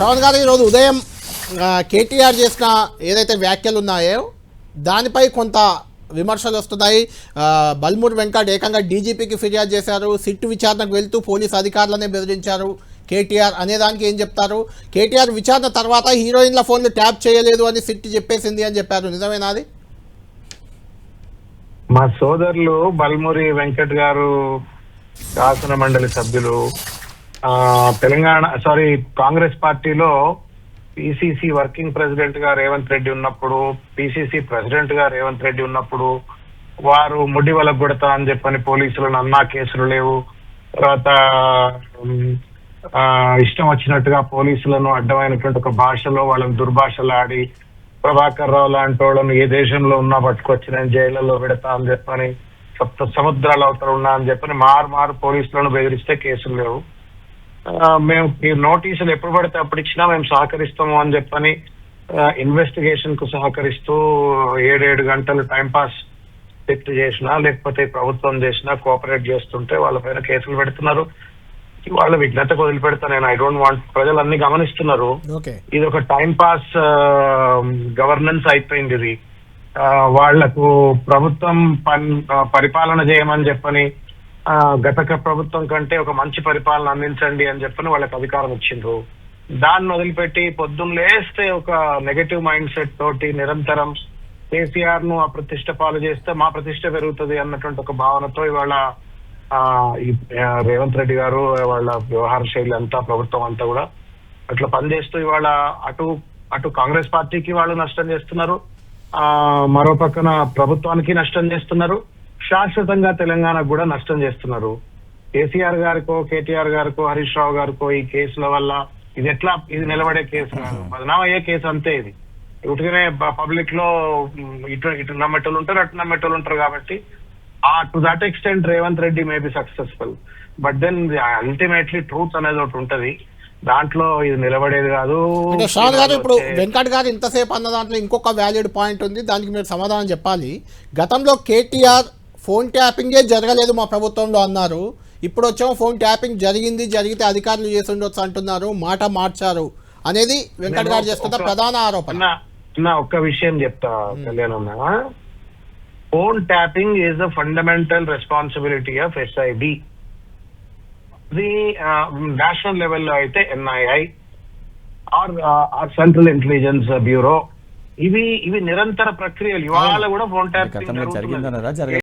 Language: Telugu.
పవన్ గారు ఈరోజు ఉదయం కేటీఆర్ చేసిన ఏదైతే వ్యాఖ్యలు ఉన్నాయో దానిపై కొంత విమర్శలు వస్తున్నాయి. బల్మూర్ వెంకట్ ఏకంగా డీజీపీకి ఫిర్యాదు చేశారు. సిట్ విచారణకు వెళ్తూ పోలీసు అధికారులనే బెదిరించారు కేటీఆర్ అనేదానికి ఏం చెప్తారు? కేటీఆర్ విచారణ తర్వాత హీరోయిన్ల ఫోన్లు ట్యాప్ చేయలేదు అని సిట్ చెప్పేసింది అని చెప్పారు. నిజమేనా అది? మా సోదరులు బల్మూరి వెంకట్ గారు శాసన మండలి సభ్యులు కాంగ్రెస్ పార్టీలో పిసిసి వర్కింగ్ ప్రెసిడెంట్ గా రేవంత్ రెడ్డి ఉన్నప్పుడు, పిసిసి ప్రెసిడెంట్ గా రేవంత్ రెడ్డి ఉన్నప్పుడు వారు ముడ్డి వలగొడతా అని చెప్పని పోలీసులను అన్నా కేసులు లేవు. తర్వాత ఇష్టం వచ్చినట్టుగా పోలీసులను అడ్డమైనటువంటి ఒక భాషలో వాళ్ళని దుర్భాషలు ఆడి ప్రభాకర్ రావు లాంటి వాళ్ళను ఏ దేశంలో ఉన్నా పట్టుకొచ్చి నేను జైళ్లలో పెడతా అని చెప్పని, సప్త సముద్రాల అవతల ఉన్నా అని చెప్పని మారు పోలీసులను బెదిరిస్తే కేసులు లేవు. మేము ఈ నోటీసులు ఎప్పుడు పడితే అప్పుడు ఇచ్చినా మేము సహకరిస్తాము అని చెప్పని ఇన్వెస్టిగేషన్ కు సహకరిస్తూ 7 గంటలు టైంపాస్ పెట్టి చేసినా లేకపోతే ప్రభుత్వం చేసినా కోఆపరేట్ చేస్తుంటే వాళ్ళపైన కేసులు పెడుతున్నారు. వాళ్ళ విఘ్నతకు వదిలిపెడతా నేను. ఐ డోంట్ వాంట్, ప్రజలు అన్ని గమనిస్తున్నారు. ఇది ఒక టైం పాస్ గవర్నెన్స్ అయిపోయింది. ఇది వాళ్లకు ప్రభుత్వం పరిపాలన చేయమని చెప్పని, గత ప్రభుత్వం కంటే ఒక మంచి పరిపాలన అందించండి అని చెప్పని వాళ్ళకి అధికారం ఇచ్చిండ్రు. దాన్ని వదిలిపెట్టి పొద్దున్న లేస్తే ఒక నెగటివ్ మైండ్ సెట్ తోటి నిరంతరం కేసీఆర్ ను అప్రతిష్ట పాలు చేస్తే మా ప్రతిష్ట పెరుగుతుంది అన్నటువంటి ఒక భావనతో ఇవాళ రేవంత్ రెడ్డి గారు వాళ్ళ వ్యవహార శైలి అంతా, ప్రభుత్వం అంతా కూడా అట్లా పనిచేస్తూ ఇవాళ అటు కాంగ్రెస్ పార్టీకి వాళ్ళు నష్టం చేస్తున్నారు, మరో పక్కన ప్రభుత్వానికి నష్టం చేస్తున్నారు, శాశ్వతంగా తెలంగాణకు కూడా నష్టం చేస్తున్నారు. కేసీఆర్ గారికో, కేటీఆర్ గారికో, హరీష్ రావు గారికో ఈ కేసుల వల్ల ఇది నిలబడే కేసు కాదు, బదనాం అయ్యే కేసు అంతే. ఇది ఉటిగానే పబ్లిక్ లో ఇటు నమ్మేటోళ్ళు ఉంటారు, అటు నమ్మేటోళ్ళు ఉంటారు. కాబట్టి to that extent Revanth Reddy may be successful, but then ultimately truth అనేది ఒకటి ఉంటది, దాంట్లో ఇది నిలబడేది కాదు. శ్రావణ్ గారు, ఇప్పుడు వెంకట్ గారు ఇంతసేపు అన్న దాంట్లో ఇంకొక వ్యాలిడ్ పాయింట్ ఉంది, దానికి మీరు సమాధానం చెప్పాలి. గతంలో కేటీఆర్ ఫోన్ ట్యాపింగే జరగలేదు మా ప్రభుత్వంలో అన్నారు. ఇప్పుడు వచ్చాము ఫోన్ ట్యాపింగ్ జరిగితే అధికారులు చేసి ఉండొచ్చు అంటున్నారు, మాట మార్చారు అనేది వెంకట్ గారు చేస్తున్న ప్రధాన ఆరోపణ. ఒక్క విషయం చెప్తా Kalyan, phone tapping is the fundamental responsibility of SIB. ఇది నేషనల్ లెవెల్లో అయితే NII or central intelligence bureau, ఇవి నిరంతర ప్రక్రియలు. ఇవాళ కూడా ఫోన్ ట్యాపింగ్ జరుగుతుంది.